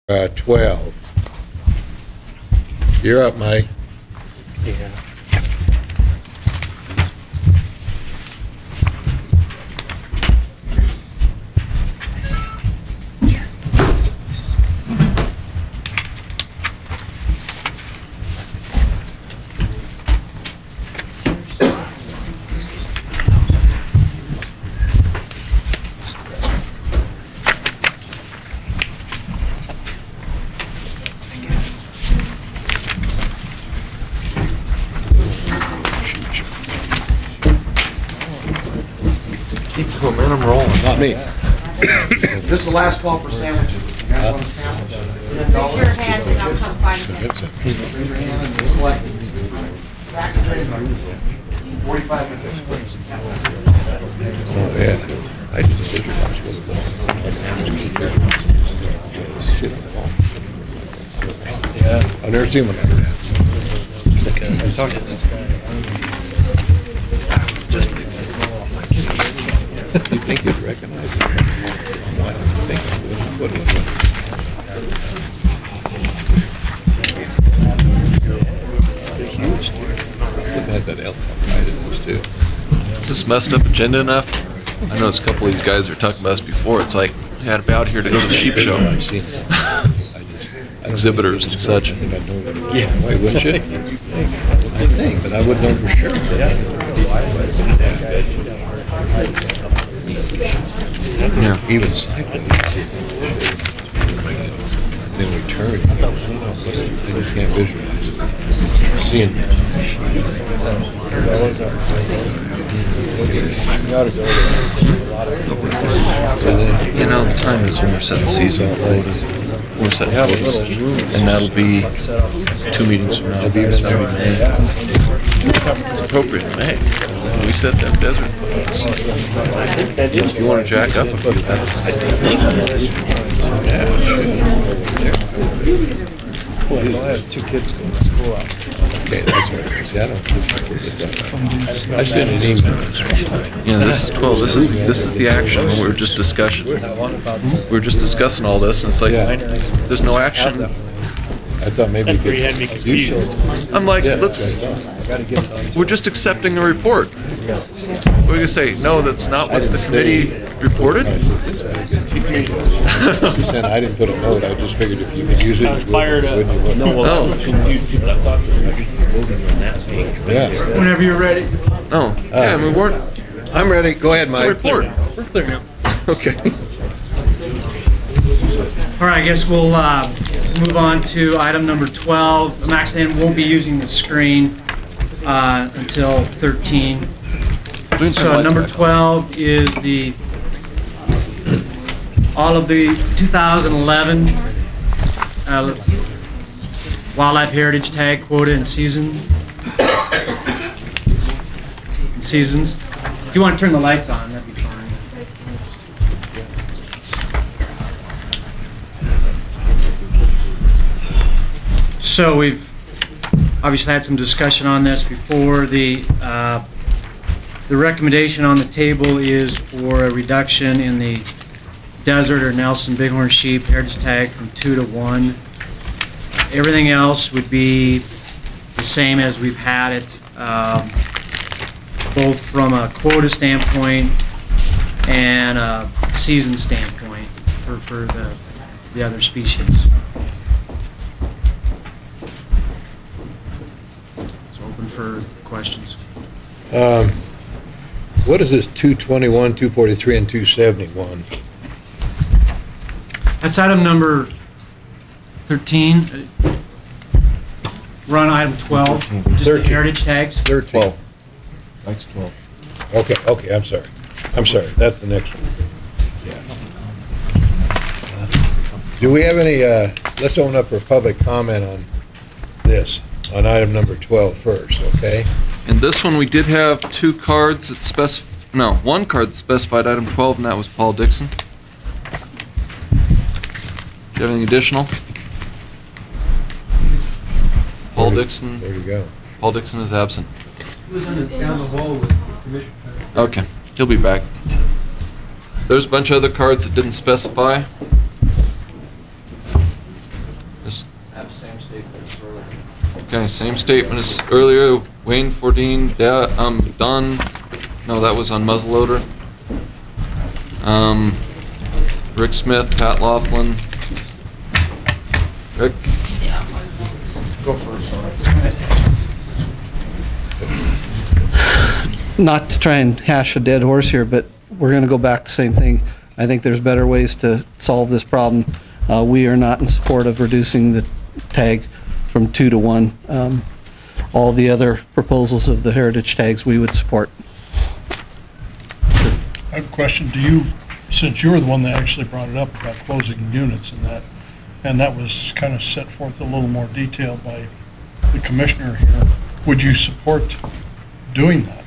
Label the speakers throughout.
Speaker 1: 12. You're up, Mike.
Speaker 2: Yeah.
Speaker 3: Keep the momentum rolling.
Speaker 1: Not me.
Speaker 4: This is the last call for sandwiches. You guys want a sandwich?
Speaker 5: Raise your hand and I'll come find you.
Speaker 4: Raise your hand and select. Tax day, 45 minutes.
Speaker 1: Oh, yeah. I just did it. Yeah. I've never seen one like that.
Speaker 2: I talked to this guy. Just like this.
Speaker 1: You think you'd recognize it? I don't think I would. What is it?
Speaker 2: They're huge, dude.
Speaker 1: It has that elk right in this, too.
Speaker 3: Is this messed up agenda enough? I know a couple of these guys were talking about us before. It's like, we had to be out here to go to the sheep show.
Speaker 1: I've seen it. I don't
Speaker 3: Exhibitors and such.
Speaker 1: I know. Yeah, why wouldn't you? I think, but I wouldn't know for sure.
Speaker 3: Yeah.
Speaker 1: Even cycling. Then we turn. They just can't visualize it. Seeing it.
Speaker 3: You know, the time is when we're setting season quotas. We're setting quotas. And that'll be 2 meetings from now. That's maybe May. It's appropriate in May. We set them desert quotas. If you want to jack up a few, that's...
Speaker 1: Yeah, sure.
Speaker 2: Well, I don't have 2 kids going to school out.
Speaker 1: Okay, that's right. See, I don't. I sent an email.
Speaker 3: Yeah, this is 12. This is the action. We're just discussion. We're just discussing all this, and it's like,
Speaker 1: Yeah.
Speaker 3: there's no action.
Speaker 1: I thought maybe
Speaker 6: That's where you had me confused.
Speaker 3: I'm like,
Speaker 1: Yeah,
Speaker 3: let's.
Speaker 1: I
Speaker 2: Gotta get it done.
Speaker 3: We're just accepting the report. We're gonna say, no, that's not what the committee reported.
Speaker 1: She said I didn't put a note. I just figured if you could use it,
Speaker 6: I was fired up.
Speaker 1: wouldn't you?
Speaker 6: No, well,
Speaker 3: Oh.
Speaker 6: I was confused because I thought we were voting on that page.
Speaker 1: Yeah.
Speaker 4: Whenever you're ready.
Speaker 3: No, yeah, we weren't.
Speaker 1: I'm ready. Go ahead,
Speaker 3: The
Speaker 1: Mike.
Speaker 3: report.
Speaker 6: We're clear now.
Speaker 1: Okay.
Speaker 7: All right, I guess we'll move on to item number 12. Max and won't be using the screen until 13. So number 12 is all of the 2011 Wildlife Heritage Tag Quota and Seasons. If you want to turn the lights on, that'd be fine. So we've obviously had some discussion on this before. The recommendation on the table is for a reduction in the desert or Nelson Bighorn sheep heritage tag from 2 to 1. Everything else would be the same as we've had it, both from a quota standpoint and a season standpoint for the other species. For questions.
Speaker 1: What is this 221, 243, and 271?
Speaker 7: That's item number 13. We're on item 12. Just
Speaker 1: 13.
Speaker 7: the heritage tags.
Speaker 1: 13.
Speaker 3: 12. Mike's 12.
Speaker 1: Okay, I'm sorry. That's the next one. Yeah. Do we have any, let's open up for public comment on this, on item number 12 first, okay?
Speaker 3: And this one, we did have 2 cards that one card that specified item 12, and that was Paul Dixon. Do you have anything additional? Paul Dixon.
Speaker 1: There you go.
Speaker 3: Paul Dixon is absent.
Speaker 4: He was down the hall with the commissioner.
Speaker 3: Okay, he'll be back. There's a bunch of other cards that didn't specify.
Speaker 7: Have the same statement as earlier.
Speaker 3: Okay, same statement as earlier. Wayne Fordine, done. No, that was on muzzleloader. Rick Smith, Pat Laughlin. Rick?
Speaker 1: Go first.
Speaker 8: Not to try and hash a dead horse here, but we're going to go back to the same thing. I think there's better ways to solve this problem. We are not in support of reducing the tag from 2 to 1. All the other proposals of the heritage tags we would support.
Speaker 9: I have a question. Do you, since you were the one that actually brought it up about closing units and that was kind of set forth a little more detail by the commissioner here, would you support doing that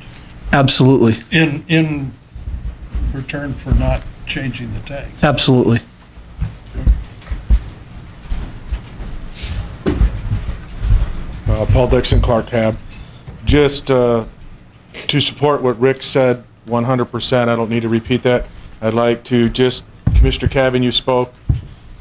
Speaker 8: Absolutely.
Speaker 9: in return for not changing the tags?
Speaker 8: Absolutely.
Speaker 10: Paul Dixon, Clark Hab. Just to support what Rick said 100%, I don't need to repeat that. I'd like to just, Commissioner Cavan, you spoke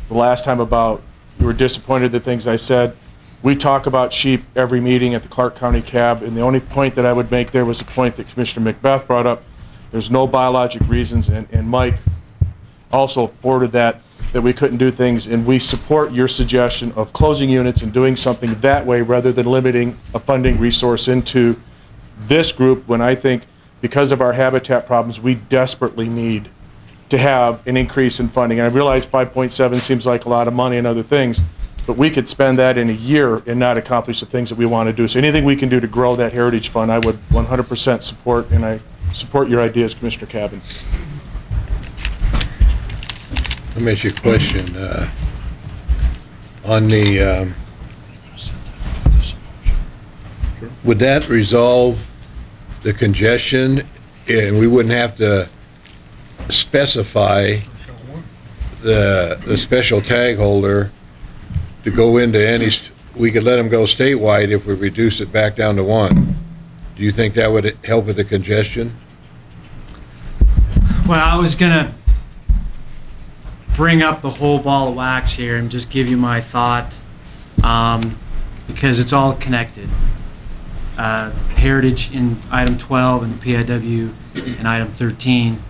Speaker 10: the last time about you were disappointed the things I said. We talk about sheep every meeting at the Clark County Cab, and the only point that I would make there was a point that Commissioner Macbeth brought up. There's no biologic reasons, and Mike also forwarded that we couldn't do things, and we support your suggestion of closing units and doing something that way rather than limiting a funding resource into this group, when I think because of our habitat problems, we desperately need to have an increase in funding. And I realize 5.7 seems like a lot of money and other things, but we could spend that in a year and not accomplish the things that we want to do. So anything we can do to grow that heritage fund, I would 100% support, and I support your ideas, Commissioner Cavan.
Speaker 1: Let me ask you a question. On the, would that resolve the congestion, and we wouldn't have to specify the special tag holder to go into any, we could let them go statewide if we reduce it back down to 1. Do you think that would help with the congestion?
Speaker 7: Well, I was going to bring up the whole ball of wax here and just give you my thought, because it's all connected. Heritage in item 12 and the PIW in item 13.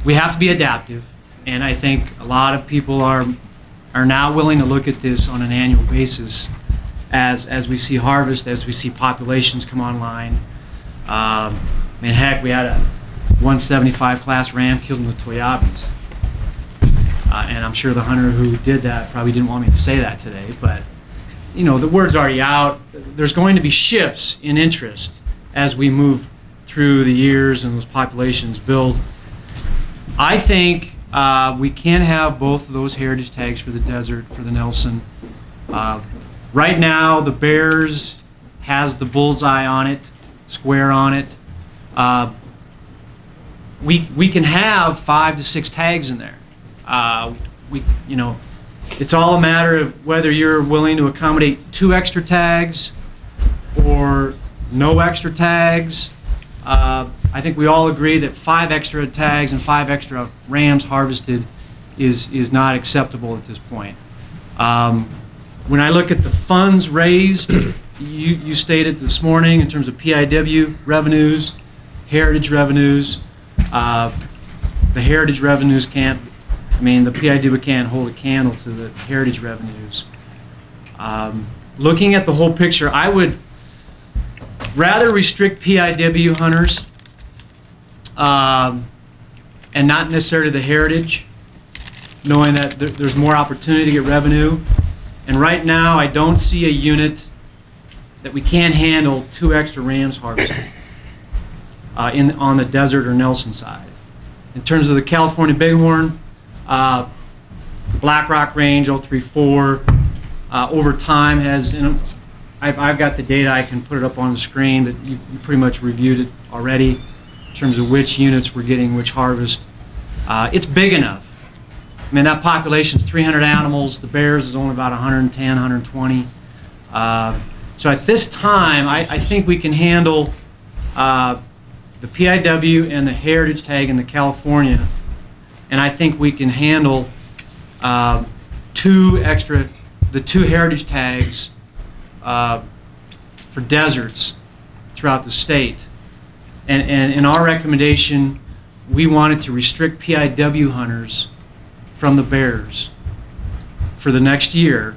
Speaker 7: We have to be adaptive, and I think a lot of people are now willing to look at this on an annual basis as we see harvest, as we see populations come online. I mean, heck, we had a 175 class ram killed in the Toyabis. And I'm sure the hunter who did that probably didn't want me to say that today, but you know, the word's already out. There's going to be shifts in interest as we move through the years and those populations build. I think we can have both of those heritage tags for the desert, for the Nelson. Right now, the Bears has the bullseye on it, square on it. We can have 5 to 6 tags in there. You know, it's all a matter of whether you're willing to accommodate 2 extra tags or no extra tags. I think we all agree that 5 extra tags and 5 extra rams harvested is not acceptable at this point. When I look at the funds raised, you stated this morning in terms of PIW revenues, heritage revenues, the heritage revenues can't, I mean, the PIW can't hold a candle to the heritage revenues. Looking at the whole picture, I would rather restrict PIW hunters and not necessarily the heritage, knowing that there's more opportunity to get revenue. And right now, I don't see a unit that we can't handle 2 extra rams harvested on the desert or Nelson side. In terms of the California bighorn, Black Rock Range 034 over time has, I've got the data, I can put it up on the screen, but you pretty much reviewed it already in terms of which units we're getting which harvest. It's big enough. I mean, that population's 300 animals. The Bears is only about 110, 120. So at this time, I think we can handle the PIW and the heritage tag in the California, and I think we can handle 2 extra the 2 heritage tags for deserts throughout the state. And in our recommendation, we wanted to restrict PIW hunters from the bears for the next year.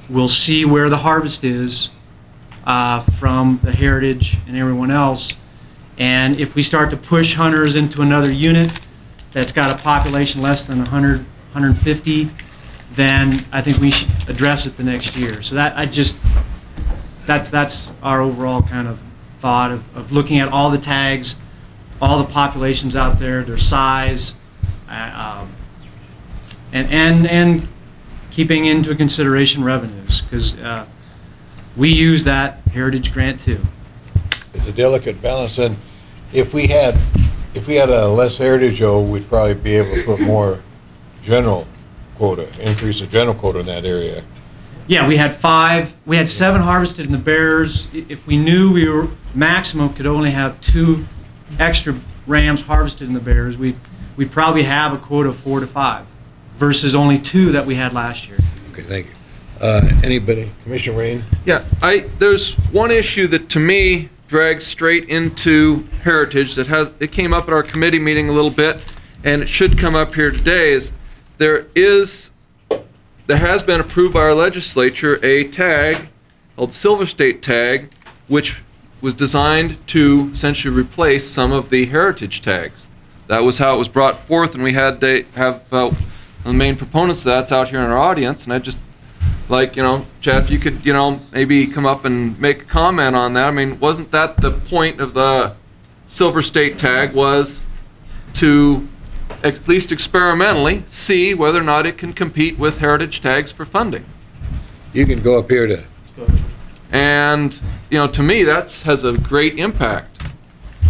Speaker 7: We'll see where the harvest is from the heritage and everyone else. And if we start to push hunters into another unit that's got a population less than 100, 150, then I think we should address it the next year. So that's our overall kind of thought of looking at all the tags, all the populations out there, their size, and keeping into consideration revenues, because we use that heritage grant too.
Speaker 1: It's a delicate balance, and if we had a less heritage, we'd probably be able to put more general quota, increase the general quota in that area.
Speaker 7: Yeah, we had 7 harvested in the bears. If we knew we were maximum could only have 2 extra rams harvested in the bears, we'd probably have a quota of 4 to 5 versus only 2 that we had last year.
Speaker 1: Okay, thank you. Anybody? Commissioner Rain?
Speaker 3: Yeah, there's one issue that to me drags straight into heritage it came up at our committee meeting a little bit, and it should come up here today, is there has been approved by our legislature a tag called Silver State tag, which was designed to essentially replace some of the heritage tags. That was how it was brought forth, and we had to have the main proponents of that's out here in our audience, and I just like, Chad, if you could, maybe come up and make a comment on that. I mean, wasn't that the point of the Silver State tag, was to at least experimentally see whether or not it can compete with heritage tags for funding?
Speaker 1: You can go up here to...
Speaker 3: And, to me, that has a great impact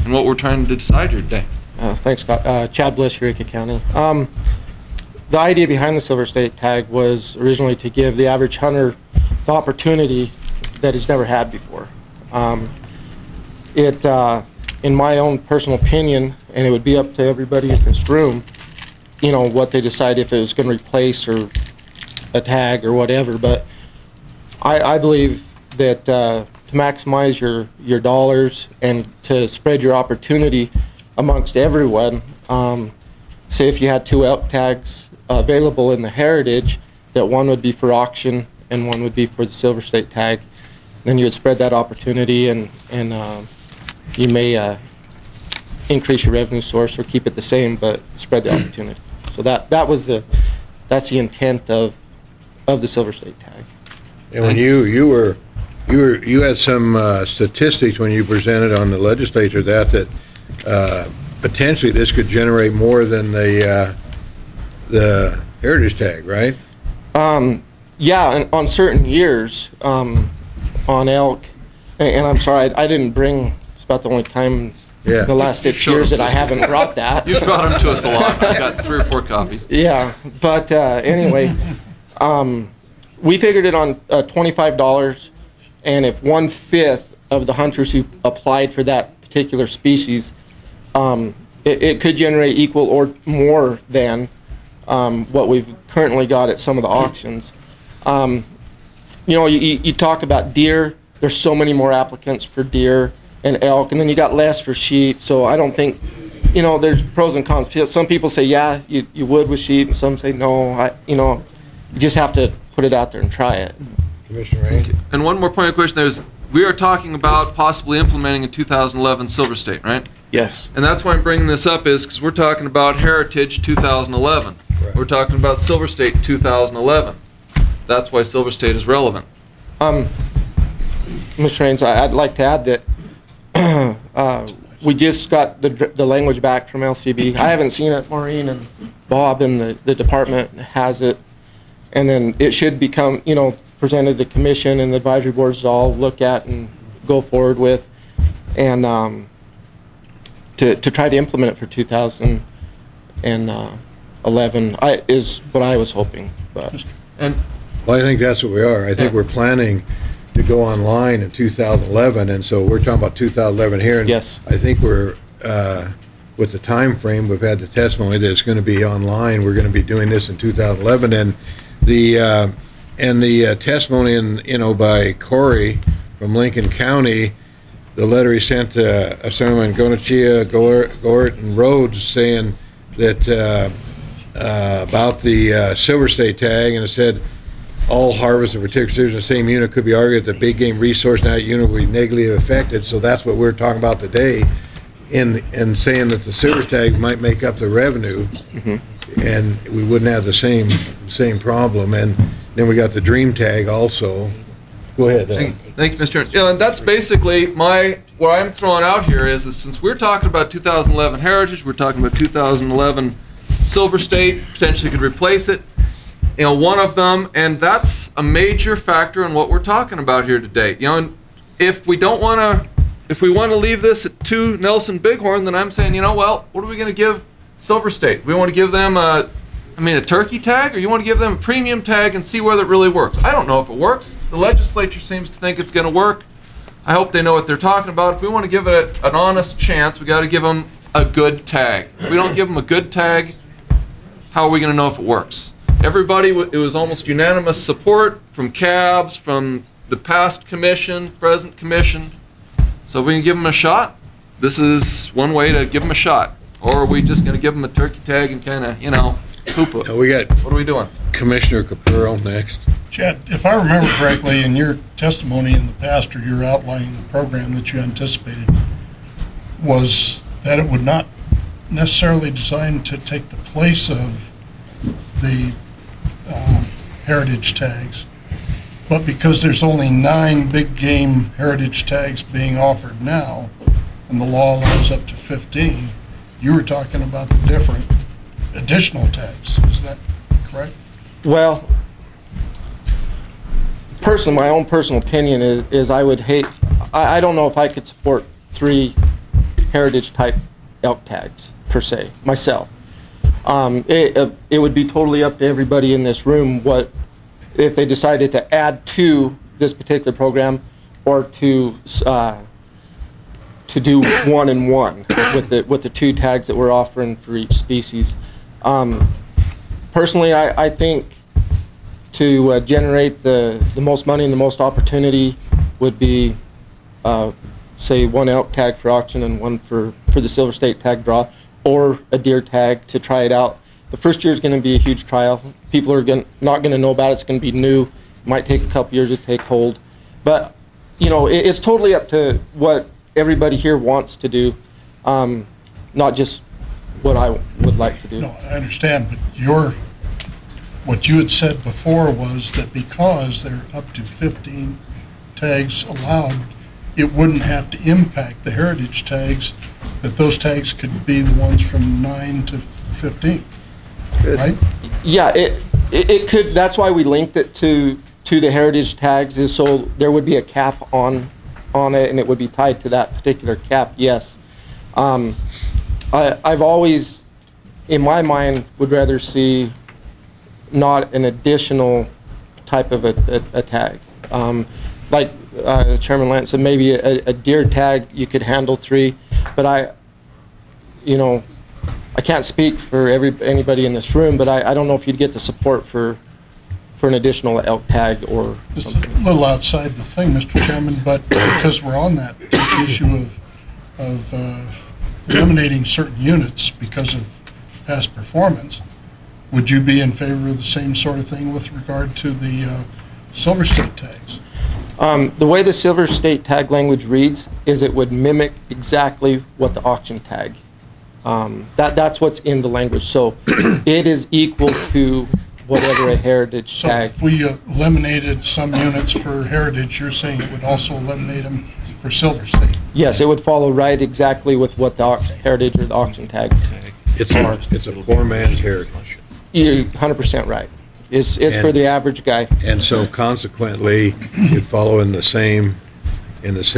Speaker 3: in what we're trying to decide here today.
Speaker 11: Thanks, Scott. Chad Bliss, Eureka County. The idea behind the Silver State tag was originally to give the average hunter the opportunity that he's never had before. In my own personal opinion, and it would be up to everybody in this room, what they decide, if it was going to replace or a tag or whatever, but I believe that to maximize your dollars and to spread your opportunity amongst everyone, say if you had 2 elk tags available in the heritage, that one would be for auction and one would be for the Silver State tag, then you would spread that opportunity, and you may increase your revenue source or keep it the same, but spread the opportunity. So that's the intent of the Silver State tag.
Speaker 1: And when you had some statistics when you presented on the legislature that potentially this could generate more than the heritage tag, right?
Speaker 11: Yeah, and on certain years, on elk, and I'm sorry, I didn't bring. It's about the only time in the last 6 years that I haven't brought that.
Speaker 3: You've brought them to us a lot. I've got 3 or 4 copies.
Speaker 11: Yeah, but anyway, we figured it on $25, and if 1/5 of the hunters who applied for that particular species, it could generate equal or more than what we've currently got at some of the auctions. You talk about deer. There's so many more applicants for deer and elk, and then you got less for sheep. So I don't think, there's pros and cons. Some people say, yeah, you would with sheep, and some say no. You just have to put it out there and try it.
Speaker 1: Commissioner Rain?
Speaker 3: And one more point of question, we are talking about possibly implementing a 2011 Silver State, right?
Speaker 11: Yes.
Speaker 3: And that's why I'm bringing this up, is because we're talking about Heritage 2011. Right. We're talking about Silver State 2011. That's why Silver State is relevant.
Speaker 11: Mr. Raines, I'd like to add that we just got the language back from LCB. I haven't seen it. Maureen and Bob in the department has it. And then it should become, presented to the commission and the advisory boards to all look at and go forward with. And to try to implement it for 2011 is what I was hoping. But.
Speaker 1: Well, I think that's what we are. I think we're planning to go online in 2011, and so we're talking about 2011 here. And
Speaker 11: yes.
Speaker 1: I think we're, with the time frame, we've had the testimony that it's going to be online. We're going to be doing this in 2011, and the And the testimony, by Corey from Lincoln County, the letter he sent to Assemblyman Gonachia, Gort, and Rhodes saying that about the Silver State tag, and it said all harvests of particular series in the same unit could be argued that the big game resource in that unit would be negatively affected. So that's what we're talking about today, in saying that the silver tag might make up the revenue, and we wouldn't have the same problem. And then we got the dream tag also. Go ahead.
Speaker 12: Thank you, Mr. Chairman. Yeah, and that's basically what I'm throwing out here is since we're talking about 2011 Heritage, we're talking about 2011 Silver State, potentially could replace it. One of them, and that's a major factor in what we're talking about here today. And if we want to leave this at 2 Nelson Bighorn, then I'm saying, well, what are we going to give Silver State? We want to give them a turkey tag, or you want to give them a premium tag and see whether it really works? I don't know if it works. The legislature seems to think it's going to work. I hope they know what they're talking about. If we want to give it an honest chance, we got to give them a good tag. If we don't give them a good tag, how are we going to know if it works? Everybody, it was almost unanimous support from cabs, from the past commission, present commission. So if we can give them a shot, this is one way to give them a shot. Or are we just going to give them a turkey tag and kind of, poop it?
Speaker 1: We got.
Speaker 12: What are we doing?
Speaker 1: Commissioner Capurro next.
Speaker 9: Chad, if I remember correctly, in your testimony in the past, or you're outlining the program that you anticipated, was that it would not necessarily designed to take the place of the heritage tags, but because there's only 9 big game heritage tags being offered now, and the law allows up to 15, you were talking about the different additional tags. Is that correct?
Speaker 11: Well, my own personal opinion is I would hate, I don't know if I could support 3 heritage type elk tags per se, myself. It would be totally up to everybody in this room what if they decided to add to this particular program, or to do 1 and 1 with the 2 tags that we're offering for each species. Personally, I think to generate the most money and the most opportunity would be say 1 elk tag for auction and 1 for the Silver State tag draw, or a deer tag to try it out. The first year is going to be a huge trial. People are not going to know about it. It's going to be new. It might take a couple years to take hold. But, it's totally up to what everybody here wants to do, not just what I would like to do.
Speaker 9: No, I understand, but what you had said before was that because there are up to 15 tags allowed, it wouldn't have to impact the heritage tags, that those tags could be the ones from 9 to 15, right?
Speaker 11: Yeah, it could. That's why we linked it to the heritage tags, is so there would be a cap on it, and it would be tied to that particular cap. Yes, I've always, in my mind, would rather see not an additional type of a tag. Like Chairman Lance said, maybe a deer tag you could handle 3, but I can't speak for anybody in this room, but I don't know if you'd get the support for an additional elk tag or something.
Speaker 9: It's a little outside the thing, Mr. Chairman, but because we're on that issue of eliminating certain units because of past performance, would you be in favor of the same sort of thing with regard to the Silver State tags?
Speaker 11: The way the Silver State tag language reads is it would mimic exactly what the auction tag. That's what's in the language. So it is equal to whatever a heritage tag.
Speaker 9: So if we eliminated some units for heritage, you're saying it would also eliminate them for Silver State?
Speaker 11: Yes, it would follow right exactly with what the heritage or the auction tags are.
Speaker 1: It's a poor man's heritage.
Speaker 11: You're 100% right. It's for the average guy.
Speaker 1: And so consequently, you'd follow in the same, if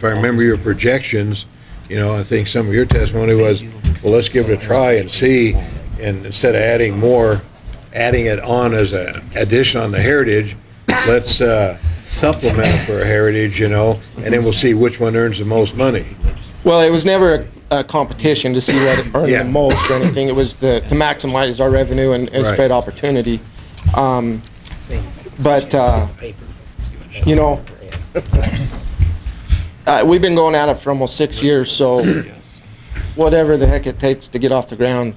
Speaker 1: I remember your projections, I think some of your testimony was, well, let's give it a try and see, and instead of adding it on as an addition on the heritage, let's supplement it for a heritage, and then we'll see which one earns the most money.
Speaker 11: Well, it was never a competition to see what earned the most or anything. It was to maximize our revenue and spread opportunity. But, you know, we've been going at it for almost 6 years, so whatever the heck it takes to get off the ground.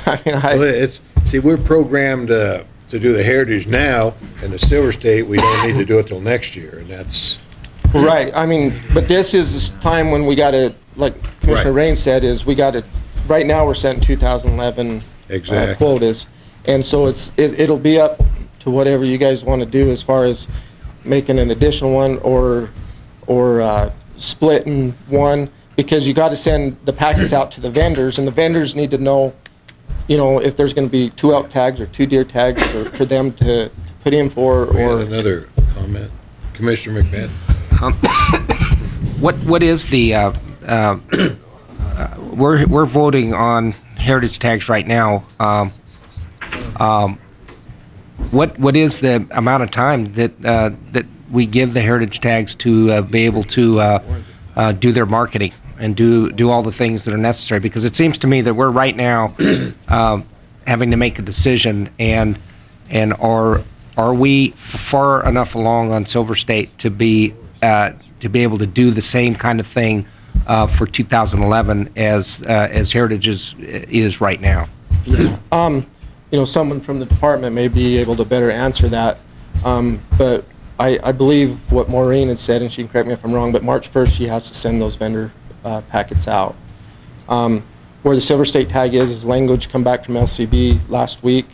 Speaker 11: I mean,
Speaker 1: Well, see, we're programmed to do the Heritage now, and the Silver State, we don't need to do it till next year, and that's...
Speaker 11: Right, I mean, but this is the time when we got to, like Commissioner Rain said, is we got to, right now we're setting 2011
Speaker 1: Exactly.
Speaker 11: Quotas. And so it'll be up to whatever you guys want to do as far as making an additional one or splitting one, because you got to send the packets out to the vendors, and the vendors need to know, you know, if there's going to be 2 elk tags or 2 deer tags for them to put in for.
Speaker 1: We had
Speaker 11: Or
Speaker 1: another comment. Commissioner McMahon.
Speaker 13: What is the, we're voting on heritage tags right now. What is the amount of time that we give the heritage tags to be able to do their marketing and do all the things that are necessary? Because it seems to me that we're right now having to make a decision, and are we far enough along on Silver State to be able to do the same kind of thing for 2011 as Heritage is right now?
Speaker 11: You know, someone from the department may be able to better answer that. But I believe what Maureen had said, and she can correct me if I'm wrong, but March 1st she has to send those vendor packets out. Where the Silver State tag is language come back from LCB last week,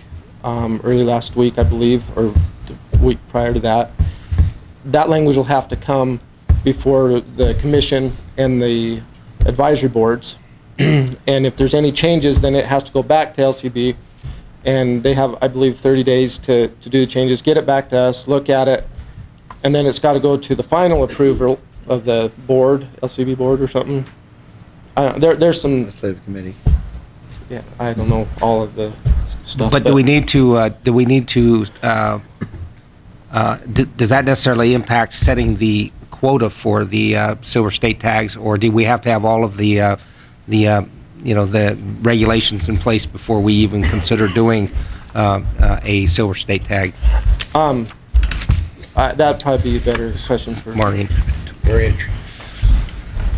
Speaker 11: early last week, I believe, or the week prior to that. That language will have to come before the commission and the advisory boards. And if there's any changes, then it has to go back to LCB. And they have, I believe, 30 days to do the changes, get it back to us, look at it, and then it's got to go to the final approval of the board, LCB board or something. There's some...
Speaker 14: Legislative committee.
Speaker 11: Yeah, I don't know all of the stuff.
Speaker 13: But do we need to, does that necessarily impact setting the quota for the Silver State tags, or do we have to have all of the regulations in place before we even consider doing a Silver State tag?
Speaker 11: That'd probably be a better question for
Speaker 13: Maureen.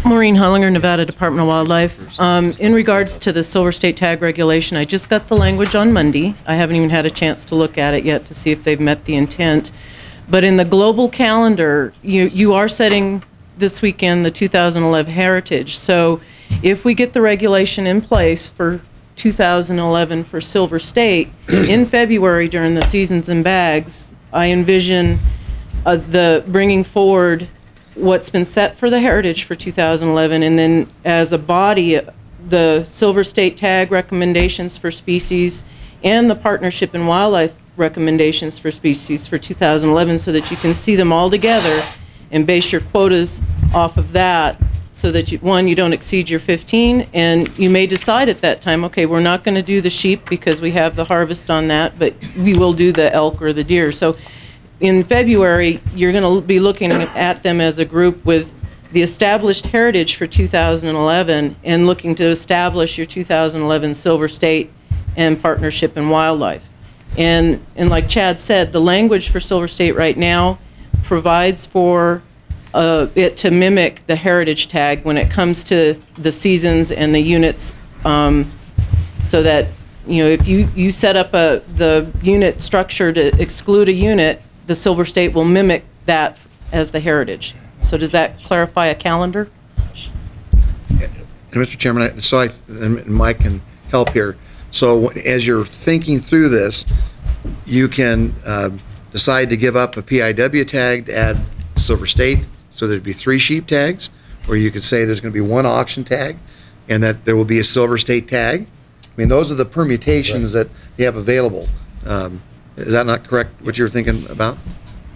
Speaker 15: Maureen Hollinger, Nevada Department of Wildlife. In regards to the Silver State tag regulation, I just got the language on Monday. I haven't even had a chance to look at it yet to see if they've met the intent. But in the global calendar, you are setting this weekend the 2011 Heritage. So if we get the regulation in place for 2011 for Silver State, in February during the seasons and bags, I envision the bringing forward what's been set for the Heritage for 2011, and then as a body, the Silver State tag recommendations for species and the Partnership in Wildlife recommendations for species for 2011, so that you can see them all together and base your quotas off of that, so that you don't exceed your 15, and you may decide at that time, okay, we're not going to do the sheep because we have the harvest on that, but we will do the elk or the deer. So in February, you're going to be looking at them as a group with the established Heritage for 2011 and looking to establish your 2011 Silver State and Partnership in Wildlife. And like Chad said, the language for Silver State right now provides for it to mimic the heritage tag when it comes to the seasons and the units, so that, you know, if you set up the unit structure to exclude a unit, the Silver State will mimic that as the heritage. So does that clarify a calendar?
Speaker 14: And Mr. Chairman, and Mike can help here. So as you're thinking through this, you can decide to give up a PIW tag to add Silver State, so there'd be 3 sheep tags, or you could say there's going to be 1 auction tag and that there will be a Silver State tag. I mean, those are the permutations that you have available. Is that not correct, what you're thinking about?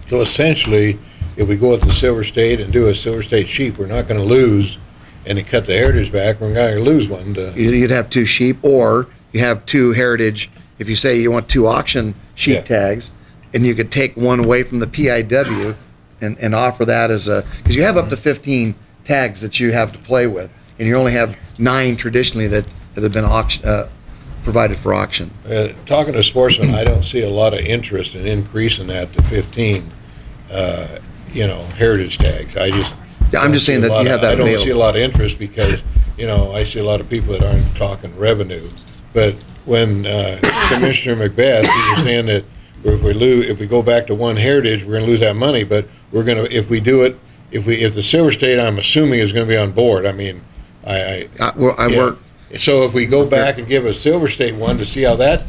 Speaker 1: So essentially, if we go with the Silver State and do a Silver State sheep, we're not going to lose, and to cut the heritage back, we're going to lose one.
Speaker 14: You'd have 2 sheep, or you have 2 heritage. If you say you want 2 auction sheep tags, and you could take 1 away from the PIW and offer that as a, because you have up to 15 tags that you have to play with, and you only have 9 traditionally that have been provided for auction.
Speaker 1: Talking to sportsmen, I don't see a lot of interest in increasing that to 15, heritage tags.
Speaker 14: I'm just saying that you have that
Speaker 1: I don't
Speaker 14: available.
Speaker 1: see a lot of interest because, I see a lot of people that aren't talking revenue. But when Commissioner Macbeth, he was saying that if we go back to one heritage, we're going to lose that money. But we're going to, if we do it, if the Silver State, I'm assuming, is going to be on board. I mean,
Speaker 14: work.
Speaker 1: So if we go back and give a Silver State one to see how that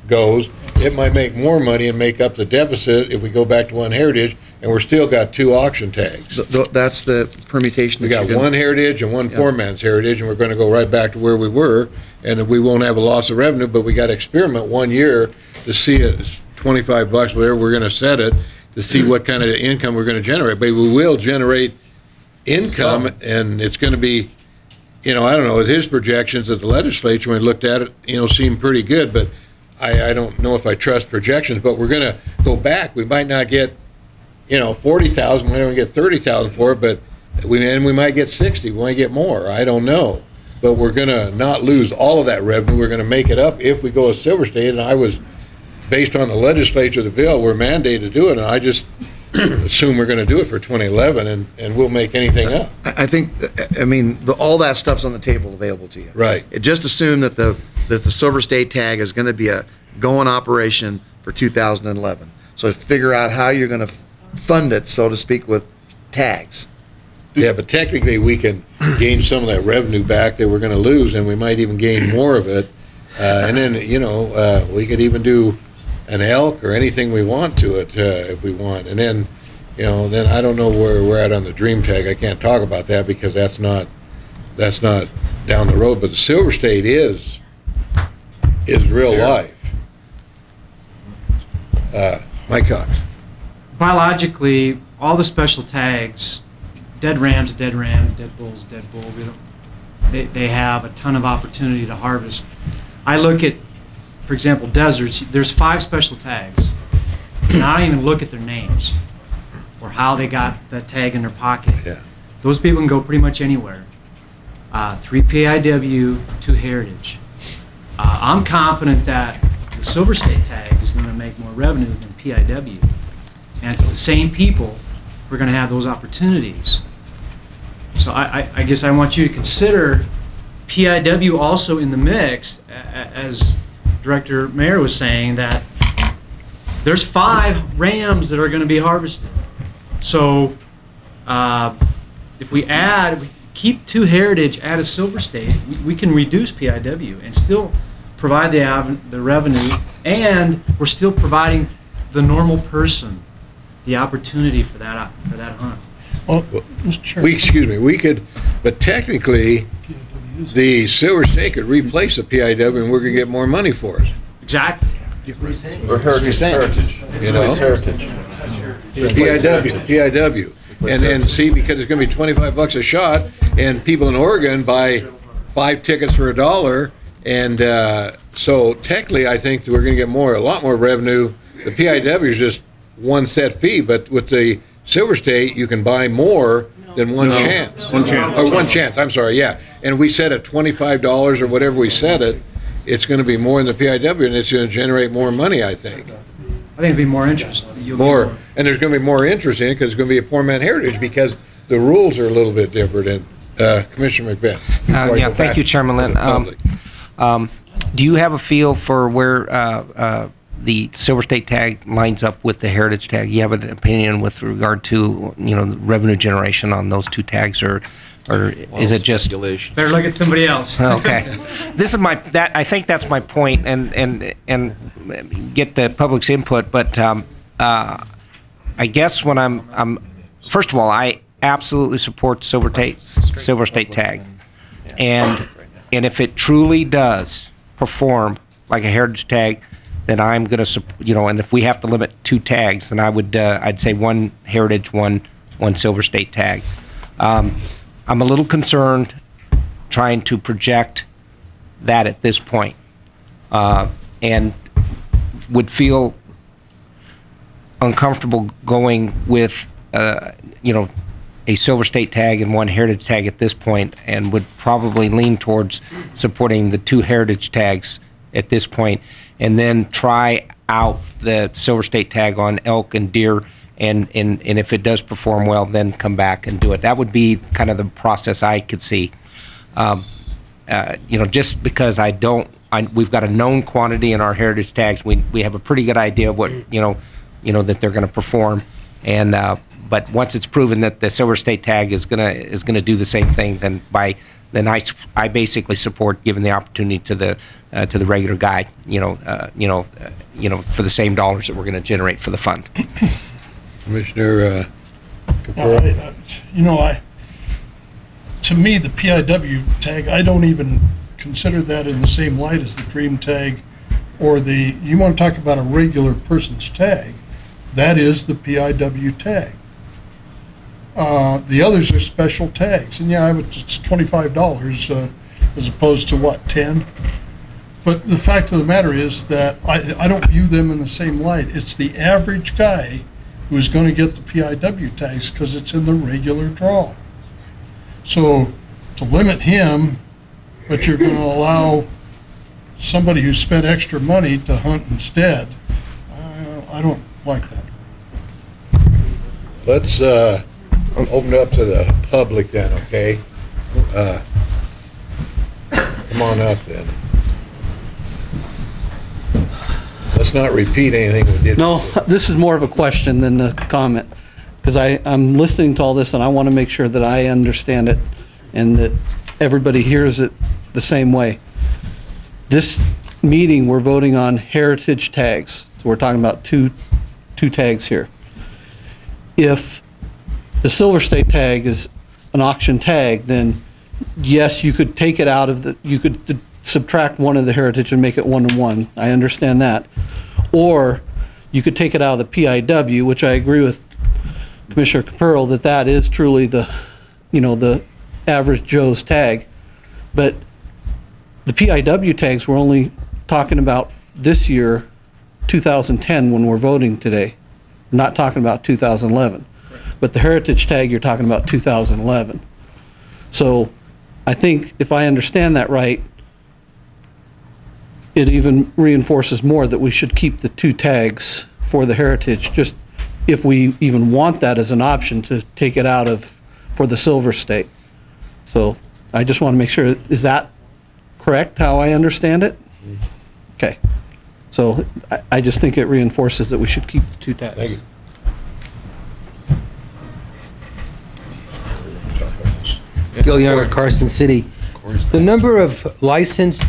Speaker 1: goes, it might make more money and make up the deficit if we go back to one heritage, and we're still got 2 auction tags.
Speaker 14: That's the permutation.
Speaker 1: We got one heritage and one poor man's heritage, and we're going to go right back to where we were, and we won't have a loss of revenue, but we got to experiment 1 year to see it. It's $25, whatever we're going to set it, to see what kind of income we're going to generate. But we will generate income, and it's going to be, I don't know, with his projections at the legislature, when we looked at it, seemed pretty good, but I don't know if I trust projections. But we're going to go back. We might not get, 40,000. We don't get 30,000 for it, but we might get 60. We might get more. I don't know. But we're going to not lose all of that revenue. We're going to make it up if we go a Silver State. And I was, based on the legislature, the bill, we're mandated to do it. And I just assume we're going to do it for 2011, and we'll make anything up.
Speaker 14: I think, all that stuff's on the table available to you.
Speaker 1: Right.
Speaker 14: Just assume that the Silver State tag is going to be a going operation for 2011. So figure out how you're going to fund it, so to speak, with tags.
Speaker 1: Yeah, but technically we can gain some of that revenue back that we're going to lose, and we might even gain more of it. And then, we could even do an elk or anything we want to it if we want. And then, then I don't know where we're at on the dream tag. I can't talk about that because that's not down the road. But the Silver State is real life. Mike Cox.
Speaker 7: Biologically, all the special tags, dead ram's dead ram, dead bull's dead bull. They have a ton of opportunity to harvest. I look at, for example, deserts. There's 5 special tags, and I don't even look at their names or how they got that tag in their pocket.
Speaker 1: Yeah.
Speaker 7: Those people can go pretty much anywhere. 3 PIW, 2 heritage. I'm confident that the Silver State tag is going to make more revenue than PIW. And it's the same people who are going to have those opportunities. So I guess I want you to consider PIW also in the mix, as Director Mayer was saying, that there's 5 rams that are going to be harvested. So if we keep 2 heritage, add a Silver State, we can reduce PIW and still provide the revenue, and we're still providing the normal person the opportunity for that hunt.
Speaker 9: Well, Mr. Chairman.
Speaker 1: We could, but technically, the Silver State could replace the PIW, and we're going to get more money for it.
Speaker 7: Exactly.
Speaker 12: Or heritage. Heritage.
Speaker 1: PIW. And see, because it's going to be $25 a shot, and people in Oregon buy 5 tickets for $1, and so technically, I think that we're going to get a lot more revenue. The PIW is just one set fee, but with the Silver State, you can buy more than one chance.
Speaker 6: One chance.
Speaker 1: Or one chance, I'm sorry, yeah. And we set it $25 or whatever we set it, it's going to be more in the PIW, and it's going to generate more money, I think.
Speaker 7: I think it'd be more interest.
Speaker 1: More. And there's going to be more interest in it because it's going to be a poor man heritage because the rules are a little bit different. And Commissioner Macbeth.
Speaker 13: Thank you, Chairman Lynn. Do you have a feel for where the Silver State tag lines up with the heritage tag? You have an opinion with regard to the revenue generation on those 2 tags, or is it just
Speaker 7: better look at somebody else?
Speaker 13: Okay, this is I think that's my point, and get the public's input. But I guess when I'm first of all, I absolutely support Silver State tag, and if it truly does perform like a heritage tag, then I'm going to, and if we have to limit 2 tags, then I'd say 1 heritage, one Silver State tag. I'm a little concerned trying to project that at this point, and would feel uncomfortable going with, a Silver State tag and 1 heritage tag at this point, and would probably lean towards supporting the 2 heritage tags at this point, and then try out the Silver State tag on elk and deer, and if it does perform well, then come back and do it. That would be kind of the process I could see. Just because we've got a known quantity in our heritage tags. We have a pretty good idea of what that they're going to perform, and but once it's proven that the Silver State tag is gonna do the same thing, then I basically support giving the opportunity to the regular guy, for the same dollars that we're going to generate for the fund.
Speaker 1: Commissioner Capurro?
Speaker 9: To me, the PIW tag, I don't even consider that in the same light as the Dream tag or you want to talk about a regular person's tag, that is the PIW tag. The others are special tags, and it's $25 as opposed to what, 10? But the fact of the matter is that I don't view them in the same light. It's the average guy who's going to get the PIW tags because it's in the regular draw. So to limit him, but you're going to allow somebody who spent extra money to hunt instead, I don't like that.
Speaker 1: Let's open it up to the public then, okay? Come on up then. Let's not repeat anything we did.
Speaker 8: No, this is more of a question than a comment, because I'm listening to all this and I want to make sure that I understand it and that everybody hears it the same way. This meeting, we're voting on heritage tags. So we're talking about two tags here. If the Silver State tag is an auction tag, then yes, you could take it out of you could subtract one of the heritage and make it 1-to-1. I understand that. Or you could take it out of the PIW, which I agree with Commissioner Capurro that is truly the average Joe's tag. But the PIW tags, we're only talking about this year, 2010, when we're voting today. We're not talking about 2011. But the heritage tag, you're talking about 2011. So I think if I understand that right, it even reinforces more that we should keep the two tags for the heritage, just if we even want that as an option to take it out of for the Silver State. So I just want to make sure, is that correct, how I understand it? Okay. So I just think it reinforces that we should keep the two tags.
Speaker 1: Thank you.
Speaker 16: Gilliana, Carson City. The number of licensed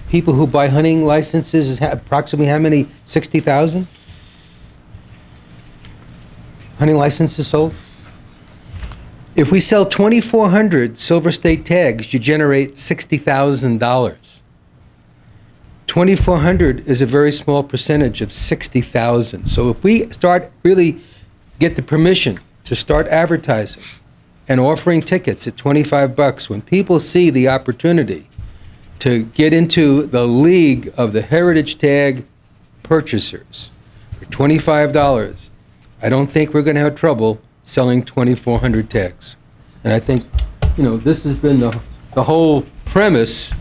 Speaker 16: people who buy hunting licenses is approximately how many? 60,000? Hunting licenses sold? If we sell 2,400 Silver State tags, you generate $60,000. 2,400 is a very small percentage of 60,000. So if we start really get the permission to start advertising and offering tickets at $25, when people see the opportunity to get into the league of the heritage tag purchasers for $25, I don't think we're going to have trouble selling 2,400 tags. And I think, this has been the whole premise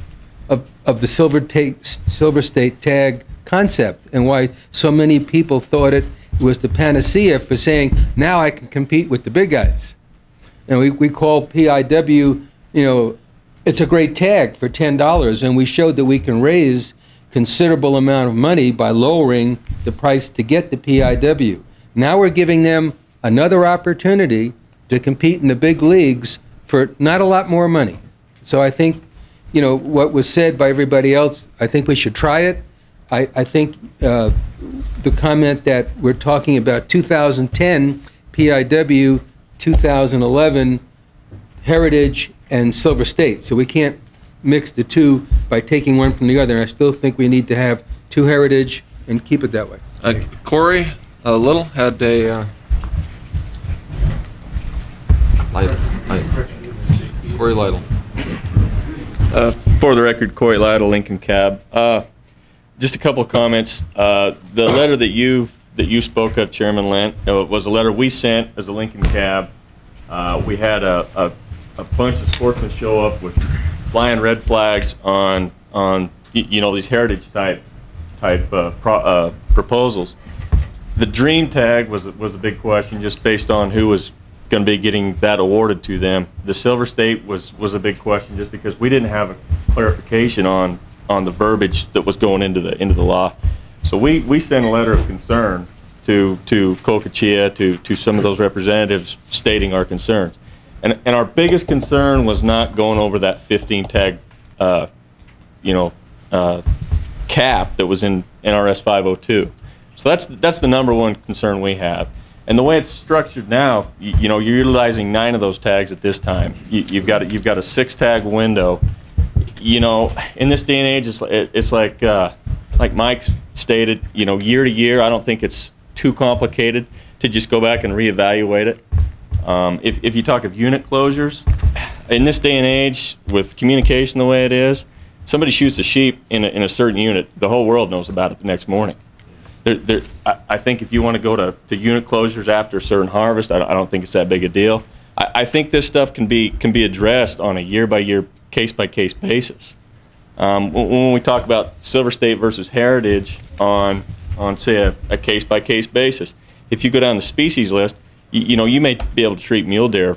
Speaker 16: of the Silver State tag concept, and why so many people thought it was the panacea for saying, now I can compete with the big guys. And we call PIW, it's a great tag for $10, and we showed that we can raise considerable amount of money by lowering the price to get the PIW. Now we're giving them another opportunity to compete in the big leagues for not a lot more money. So I think, what was said by everybody else, I think we should try it. I think the comment that we're talking about 2010 PIW, 2011 Heritage and Silver State. So we can't mix the two by taking one from the other. And I still think we need to have two Heritage and keep it that way.
Speaker 12: Corey Little had a Corey Lytle.
Speaker 17: For the record, Corey Lytle, Lincoln Cab. Just a couple of comments. The letter that you spoke of, Chairman Lent, was a letter we sent as a Lincoln Cab. We had a bunch of sportsmen show up with flying red flags on you know, these heritage type proposals. The dream tag was a big question, just based on who was going to be getting that awarded to them. The Silver State was a big question, just because we didn't have a clarification on the verbiage that was going into the law. So we sent a letter of concern to Kokachia, to some of those representatives, stating our concerns. And our biggest concern was not going over that 15 tag, cap that was in NRS 502. So that's the number one concern we have. And the way it's structured now, you're utilizing 9 of those tags at this time. You've got a 6-tag window. You know, in this day and age, it's like Mike stated. You know, year to year, I don't think it's too complicated to just go back and reevaluate it. If you talk of unit closures, in this day and age, with communication the way it is, somebody shoots a sheep in a certain unit, the whole world knows about it the next morning. I think if you want to go to unit closures after a certain harvest, I don't think it's that big a deal. I think this stuff can be addressed on a year-by-year, case-by-case basis. When we talk about Silver State versus Heritage on say a case-by-case basis, if you go down the species list, you may be able to treat mule deer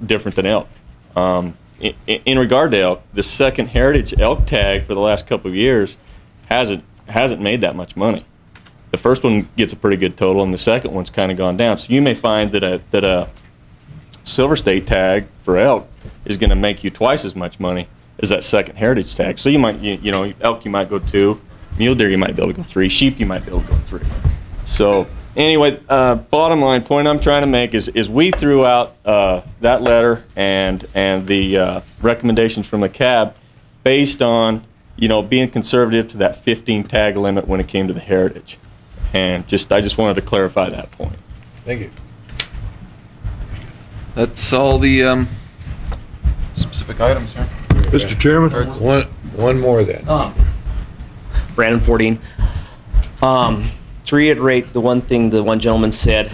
Speaker 17: different than elk. In regard to elk, the second Heritage elk tag for the last couple of years hasn't made that much money. The first one gets a pretty good total, and the second one's kind of gone down. So you may find that a Silver State tag for elk is going to make you twice as much money as that second Heritage tag. So you might, elk you might go 2, mule deer you might be able to go 3, sheep you might be able to go 3. So anyway, bottom line point I'm trying to make is we threw out that letter and the recommendations from the CAB based on being conservative to that 15 tag limit when it came to the Heritage. And I just wanted to clarify that point.
Speaker 1: Thank you.
Speaker 12: That's all the specific items here.
Speaker 1: Mr. Chairman? One more then.
Speaker 6: Brandon 14. To reiterate the one thing the one gentleman said,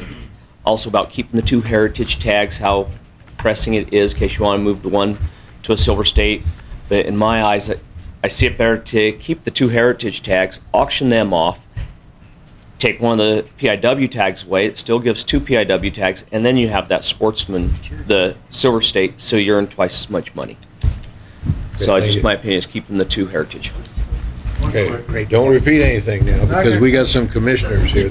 Speaker 6: also about keeping the 2 heritage tags, how pressing it is in case you want to move the one to a Silver State. But in my eyes, I see it better to keep the 2 heritage tags, auction them off, take one of the PIW tags away. It still gives 2 PIW tags, and then you have that sportsman, the Silver State, so you earn twice as much money. So my opinion is keeping the 2 heritage.
Speaker 1: Okay, don't repeat anything now, because we got some commissioners here.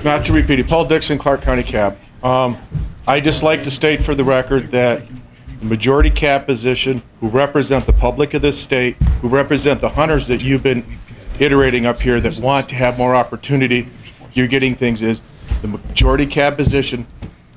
Speaker 10: Not to repeat it, Paul Dixon, Clark County CAB. I just like to state for the record that the majority CAB position, who represent the public of this state, who represent the hunters that you've been iterating up here that want to have more opportunity, you're getting things, is the majority CAB position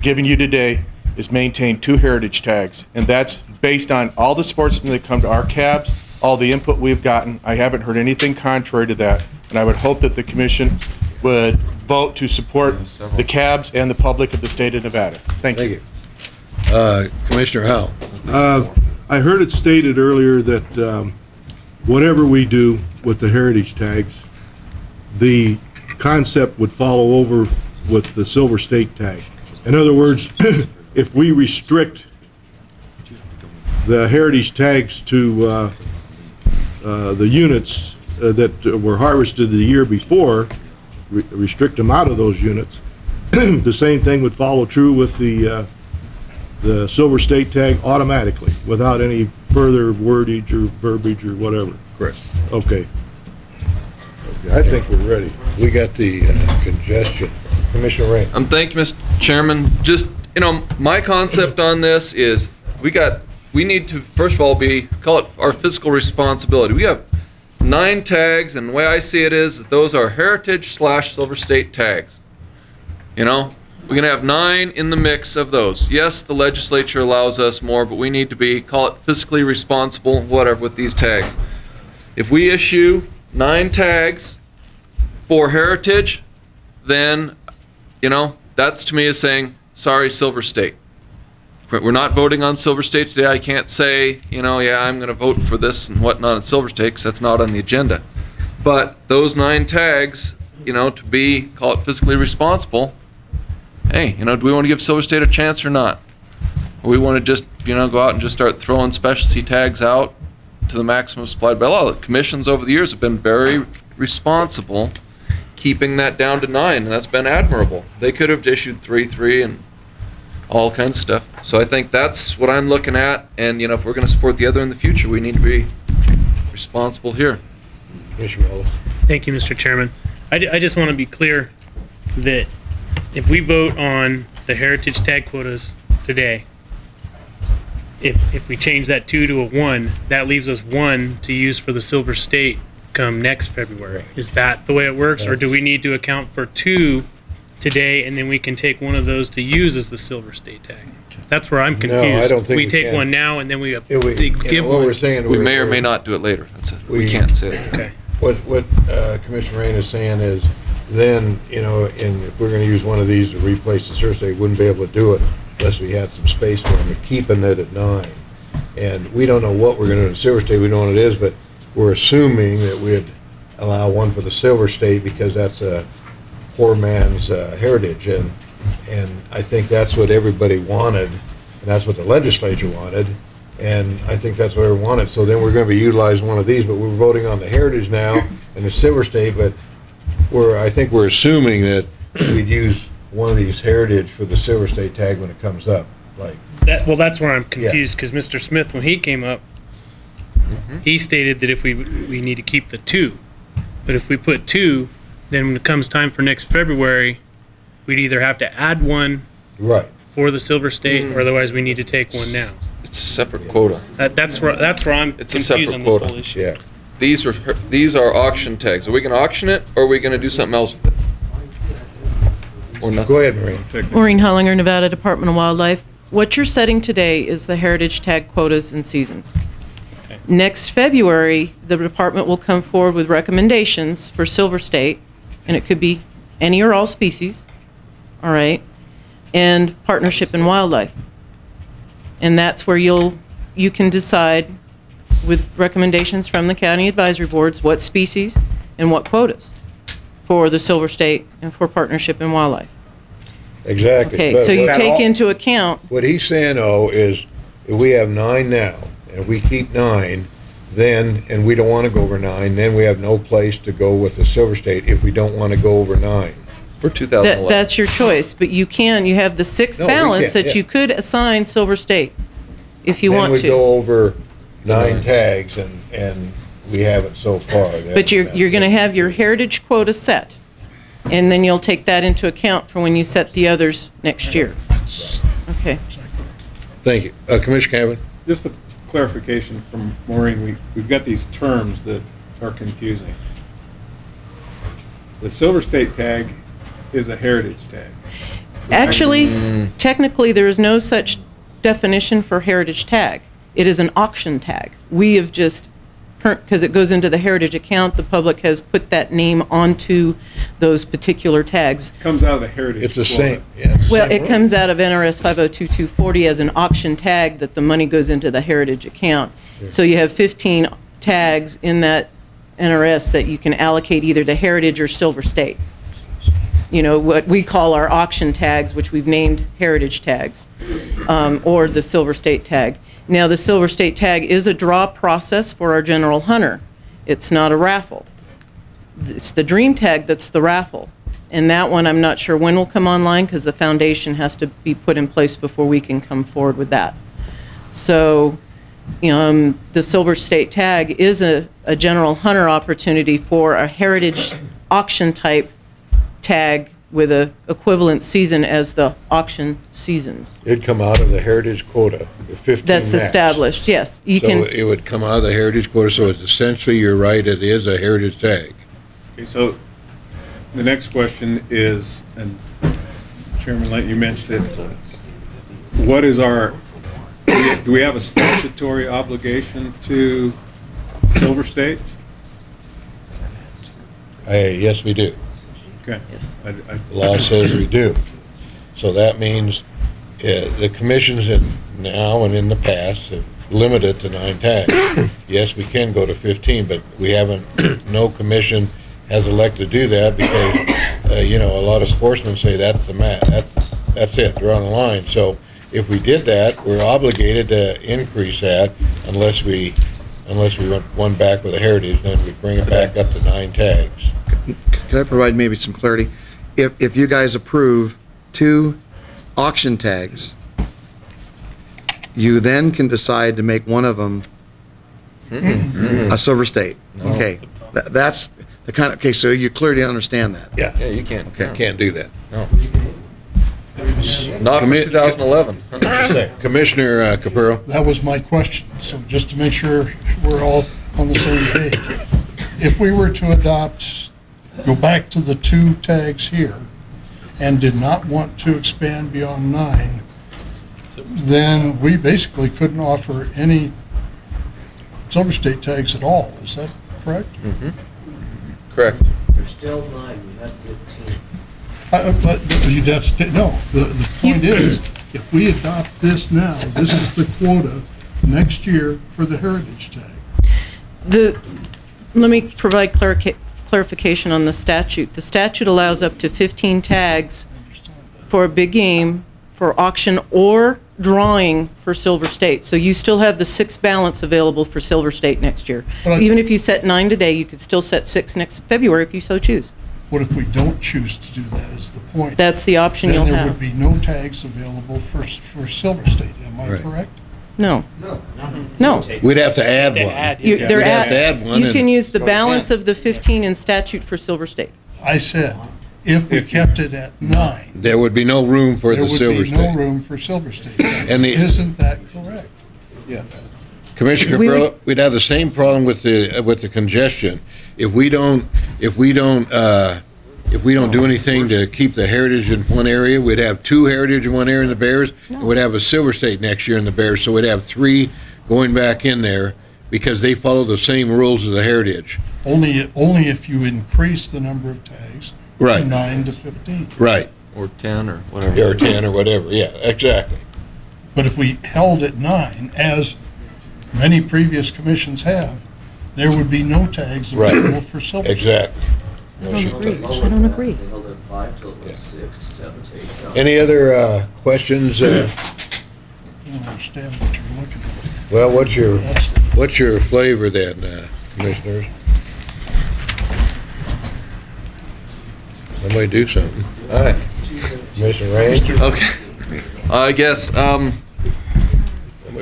Speaker 10: given you today is maintain 2 heritage tags. And that's based on all the sportsmen that come to our cabs, all the input we've gotten. I haven't heard anything contrary to that. And I would hope that the commission would vote to support the cabs and the public of the state of Nevada. Thank you.
Speaker 1: Commissioner Howell.
Speaker 18: I heard it stated earlier that whatever we do with the heritage tags, the concept would follow over with the Silver State tag. In other words, if we restrict the heritage tags to the units that were harvested the year before, restrict them out of those units, the same thing would follow true with the Silver State tag automatically, without any further wordage or verbiage or whatever.
Speaker 1: Correct.
Speaker 18: Okay. I think we're ready.
Speaker 1: We got the congestion. Commissioner Rain.
Speaker 12: Thank you, Mr. Chairman. Just, my concept on this is we need to, first of all, call it our fiscal responsibility. We have 9 tags, and the way I see it is those are heritage / Silver State tags. We're going to have 9 in the mix of those. Yes, the legislature allows us more, but we need to call it fiscally responsible, whatever, with these tags. If we issue 9 tags for heritage, then, that's to me is saying, sorry, Silver State. We're not voting on Silver State today. I can't say, yeah, I'm going to vote for this and whatnot in Silver State, because that's not on the agenda. But those 9 tags, to call it fiscally responsible, hey, do we want to give Silver State a chance or not? Or we want to just, go out and just start throwing specialty tags out to the maximum supplied by law. The commissions over the years have been very responsible keeping that down to 9, and that's been admirable. They could have issued 3 and all kinds of stuff. So I think that's what I'm looking at, and if we're going to support the other in the future, we need to be responsible here.
Speaker 1: Commissioner Wallace.
Speaker 19: Thank you, Mr. Chairman. I just want to be clear that if we vote on the heritage tag quotas today, if we change that 2 to a 1, that leaves us 1 to use for the Silver State come next February. Is that the way it works, or do we need to account for 2 today, and then we can take one of those to use as the Silver State tag? That's where I'm confused.
Speaker 1: No, I don't think
Speaker 19: we
Speaker 1: we
Speaker 19: take
Speaker 1: can.
Speaker 19: one now, and then we
Speaker 1: Yeah,
Speaker 19: give
Speaker 1: what
Speaker 19: one.
Speaker 1: we're saying,
Speaker 12: We may or may not do it later. That's it. We can't say it.
Speaker 19: Okay.
Speaker 1: What Commissioner Rain is saying is, then, and if we're going to use one of these to replace the Silver State, wouldn't be able to do it unless we had some space for them, but keeping it at 9. And we don't know what we're going to do in Silver State. We know what it is, but we're assuming that we'd allow one for the Silver State because that's a poor man's heritage. And I think that's what everybody wanted, and that's what the legislature wanted. And I think that's what everyone wanted. So then we're going to be utilizing one of these, but we're voting on the heritage now and the Silver State, but I think we're assuming that we'd use one of these heritage for the Silver State tag when it comes up.
Speaker 19: Well, that's where I'm confused, because Mr. Smith, when he came up, he stated that if we need to keep the 2, but if we put 2, then when it comes time for next February, we'd either have to add 1 for the Silver State, or otherwise we need to take 1 now.
Speaker 12: It's a separate quota.
Speaker 19: That's where I'm
Speaker 12: It's a
Speaker 19: confused
Speaker 12: separate
Speaker 19: on this
Speaker 12: quota.
Speaker 19: whole issue.
Speaker 1: Yeah.
Speaker 12: These are auction tags. Are we going to auction it, or are we going to do something else with it? Or nothing?
Speaker 1: Go ahead, Maureen.
Speaker 15: Maureen Hollinger, Nevada Department of Wildlife. What you're setting today is the heritage tag quotas and seasons. Next February, the department will come forward with recommendations for Silver State, and it could be any or all species, all right, and partnership in wildlife. And that's where you can decide with recommendations from the county advisory boards what species and what quotas for the Silver State and for partnership in wildlife.
Speaker 1: Exactly.
Speaker 15: Okay,
Speaker 1: But
Speaker 15: so you
Speaker 1: what-
Speaker 15: take into account,
Speaker 1: What he's saying, though, is if we have 9 now, and if we keep 9, then, and we don't want to go over 9, then we have no place to go with the Silver State if we don't want to go over 9.
Speaker 12: For 2011.
Speaker 15: that's your choice, but you have the 6
Speaker 1: No, we
Speaker 15: balance
Speaker 1: can't,
Speaker 15: that
Speaker 1: yeah.
Speaker 15: you could assign Silver State if you want
Speaker 1: Then we
Speaker 15: to.
Speaker 1: go over 9 tags, and we haven't so far.
Speaker 15: But you're going to have your heritage quota set, and then you'll take that into account for when you set the others next year. Okay.
Speaker 1: Thank you. Commissioner Cavan?
Speaker 20: Just a clarification from Maureen, we've got these terms that are confusing. The Silver State tag is a heritage tag.
Speaker 15: Actually, technically, there is no such definition for heritage tag. It is an auction tag. We have just, because it goes into the heritage account, the public has put that name onto those particular tags.
Speaker 20: Comes out of the heritage.
Speaker 1: It's the
Speaker 20: quota.
Speaker 1: same, yeah. it's the
Speaker 15: Well,
Speaker 1: same
Speaker 15: it comes out of NRS 502240 as an auction tag that the money goes into the heritage account. So you have 15 tags in that NRS that you can allocate either to heritage or Silver State. You know, what we call our auction tags, which we've named heritage tags, or the Silver State tag. Now, the Silver State tag is a draw process for our general hunter. It's not a raffle. It's the dream tag that's the raffle. And that one, I'm not sure when will come online because the foundation has to be put in place before we can come forward with that. So, the Silver State tag is a general hunter opportunity for a heritage auction type tag with a equivalent season as the auction seasons.
Speaker 1: It'd come out of the heritage quota, the 15
Speaker 15: That's
Speaker 1: max.
Speaker 15: established, yes. You
Speaker 1: So
Speaker 15: can.
Speaker 1: it would come out of the heritage quota, so it's essentially, you're right, it is a heritage tag.
Speaker 20: Okay, so the next question is, and Chairman Lent, you mentioned it, what is our, do we have a statutory obligation to Silver State?
Speaker 1: Yes, we do.
Speaker 20: Okay.
Speaker 15: Yes.
Speaker 1: The law says we do. So that means the commissions now and in the past have limited to 9 tags. Yes, we can go to 15, but we haven't, no commission has elected to do that because, a lot of sportsmen say that's the that's it, they're on the line. So if we did that, we're obligated to increase that unless we unless we went one back with a heritage, then we bring it back up to 9 tags.
Speaker 14: Can I provide maybe some clarity? If you guys approve 2 auction tags, you then can decide to make one of them a Silver State.
Speaker 3: No.
Speaker 14: Okay, that's the kind of, okay, so you clearly understand that.
Speaker 1: Yeah.
Speaker 3: Yeah, you can't.
Speaker 14: Okay.
Speaker 1: Can't do that.
Speaker 3: No.
Speaker 12: Not for 2011.
Speaker 1: Commissioner Capurro?
Speaker 9: That was my question, so just to make sure we're all on the same page. If we were to adopt, go back to the 2 tags here, and did not want to expand beyond 9, then we basically couldn't offer any Silver State tags at all. Is that correct?
Speaker 12: Correct.
Speaker 6: There's still 9, you have 15.
Speaker 9: But you'd have to, no, the point is, if we adopt this now, this is the quota next year for the heritage tag.
Speaker 15: Let me provide clarification on the statute. The statute allows up to 15 tags for a big game, for auction or drawing for Silver State. So you still have the 6 balance available for Silver State next year. So even if you set 9 today, you could still set 6 next February if you so choose.
Speaker 9: What if we don't choose to do that is the point?
Speaker 15: That's the option you'll
Speaker 9: Then there
Speaker 15: have.
Speaker 9: would be no tags available for Silver State, am I
Speaker 1: Right.
Speaker 9: correct?
Speaker 15: No. No.
Speaker 1: We'd have to add one.
Speaker 15: You,
Speaker 1: We'd have to add one.
Speaker 15: you can use the balance of the 15 in statute for Silver State.
Speaker 9: I said, if we kept it at 9,
Speaker 1: There would be no room for
Speaker 9: there
Speaker 1: the
Speaker 9: would
Speaker 1: Silver
Speaker 9: be no
Speaker 1: State.
Speaker 9: room for Silver State.
Speaker 1: And the-
Speaker 9: Isn't that correct? Yes.
Speaker 1: Commissioner
Speaker 15: We
Speaker 1: Capurro, we'd have the same problem with the congestion. If we don't do anything to keep the heritage in one area, we'd have 2 heritage in one area in the Bears, and we'd have a Silver State next year in the Bears, so we'd have 3 going back in there because they follow the same rules as the heritage.
Speaker 9: Only if you increase the number of tags
Speaker 1: Right.
Speaker 9: from 9 to 15.
Speaker 1: Right.
Speaker 12: Or 10 or whatever.
Speaker 1: Or 10 or whatever, yeah, exactly.
Speaker 9: But if we held at 9, as many previous commissions have, there would be no tags
Speaker 1: Right.
Speaker 9: available for Silver State.
Speaker 1: Exactly.
Speaker 15: I don't agree. I don't agree.
Speaker 1: Any other questions?
Speaker 9: I don't understand what you're looking at.
Speaker 1: Well,
Speaker 9: That's
Speaker 1: what's your flavor then, commissioners? Somebody do something.
Speaker 12: All right.
Speaker 1: Commissioner Rain?
Speaker 12: Okay. I guess,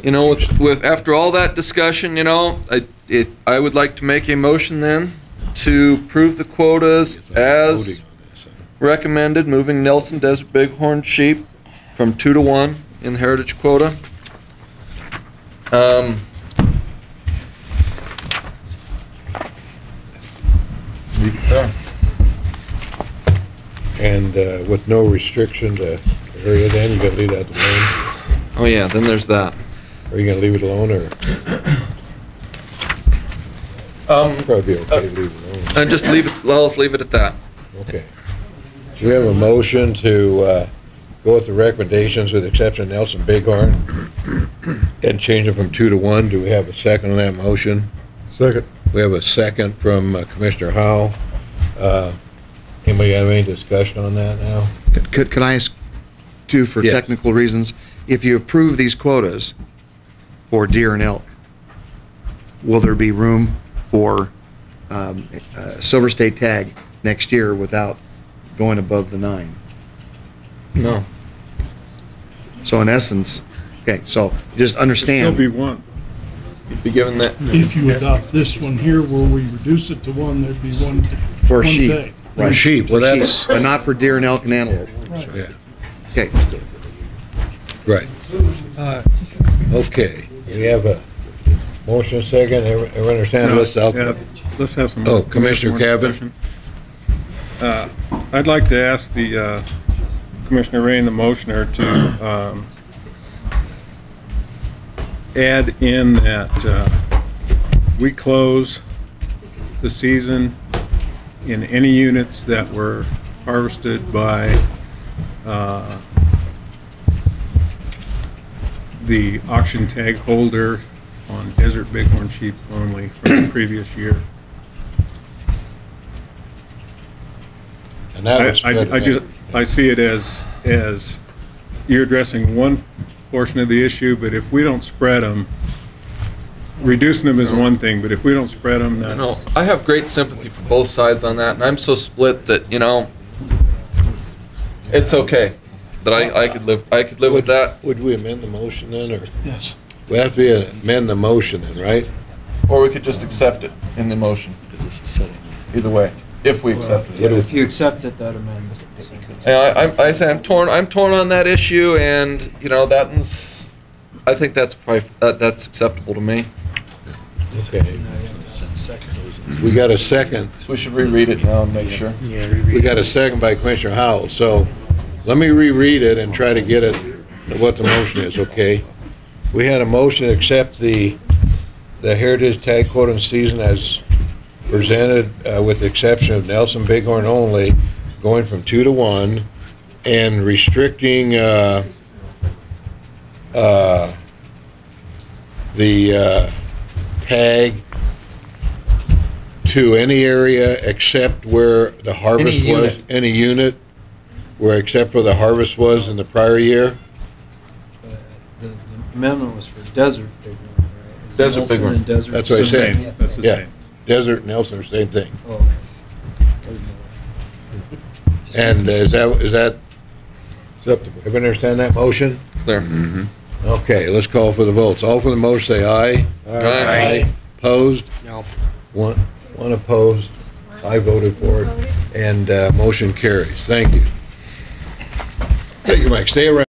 Speaker 12: you know, with after all that discussion, you know, I would like to make a motion then to approve the quotas as recommended, moving Nelson Desert Bighorn sheep from 2 to 1 in the heritage quota.
Speaker 1: And with no restriction to area then, you gonna leave that alone?
Speaker 12: Oh yeah, then there's that.
Speaker 1: Or you gonna leave it alone, or? Probably okay to leave it alone.
Speaker 12: And just leave it, let us leave it at that.
Speaker 1: Okay. So we have a motion to go with the recommendations with the exception of Nelson Bighorn and change it from 2 to 1. Do we have a second on that motion?
Speaker 18: Second.
Speaker 1: We have a second from Commissioner Howell. Anybody have any discussion on that now?
Speaker 14: Could I ask, too, for
Speaker 1: Yes.
Speaker 14: technical reasons, if you approve these quotas for deer and elk, will there be room for Silver State tag next year without going above the 9?
Speaker 12: No.
Speaker 14: So in essence, okay, so just
Speaker 20: Still
Speaker 14: understand.
Speaker 20: be 1.
Speaker 12: You'd be given that.
Speaker 9: If you adopt this one here where we reduce it to 1, there'd be one
Speaker 14: For
Speaker 9: one
Speaker 14: sheep.
Speaker 9: tag.
Speaker 1: Right. Sheep, well,
Speaker 14: For sheep,
Speaker 1: that's,
Speaker 14: But not for deer and elk and antelope.
Speaker 9: Right.
Speaker 1: yeah,
Speaker 14: Okay.
Speaker 1: right. Okay, we have a motion second, everyone understand this?
Speaker 20: Yeah, let's have some.
Speaker 1: Oh, Commissioner
Speaker 20: more
Speaker 1: Cavan?
Speaker 20: discussion. I'd like to ask the Commissioner Rain, the motioner, to add in that we close the season in any units that were harvested by the auction tag holder on desert bighorn sheep only from the previous year.
Speaker 1: And that was
Speaker 20: I see it as you're addressing one portion of the issue, but if we don't spread them, reducing them is one thing, but if we don't spread them,
Speaker 12: You know,
Speaker 20: that's,
Speaker 12: I have great sympathy for both sides on that, and I'm so split that, you know, it's okay. That I could live with that.
Speaker 1: Would we amend the motion then, or?
Speaker 9: Yes.
Speaker 1: We have to amend the motion then, right?
Speaker 12: Or we could just accept it in the motion. Either way, if we accept it.
Speaker 2: If you accept it, that amends it.
Speaker 12: And I say I'm torn on that issue, and, you know, I think that's probably, that's acceptable to me.
Speaker 1: Okay. We got a second.
Speaker 12: So we should reread it now and make sure.
Speaker 1: We got a second by Commissioner Howell, so let me reread it and try to get it, what the motion is, okay? We had a motion to accept the heritage tag quota season as presented, with the exception of Nelson Bighorn only, going from 2 to 1, and restricting the tag to any area except where the harvest was, any unit, where except where the harvest was in the prior year.
Speaker 2: The amendment was for desert bighorn, right?
Speaker 12: Desert
Speaker 2: Nelson
Speaker 12: bighorn.
Speaker 2: and desert.
Speaker 1: That's what I said.
Speaker 20: That's the
Speaker 1: Yeah.
Speaker 20: same.
Speaker 1: Desert and Nelson are the same thing.
Speaker 2: Oh, okay.
Speaker 1: And is that acceptable? Everybody understand that motion?
Speaker 12: Clear.
Speaker 1: Okay, let's call for the votes. All for the motion, say aye.
Speaker 12: Aye.
Speaker 1: Opposed?
Speaker 13: No.
Speaker 1: One opposed. I voted for it, and motion carries. Thank you. Thank you, Mike. Stay around.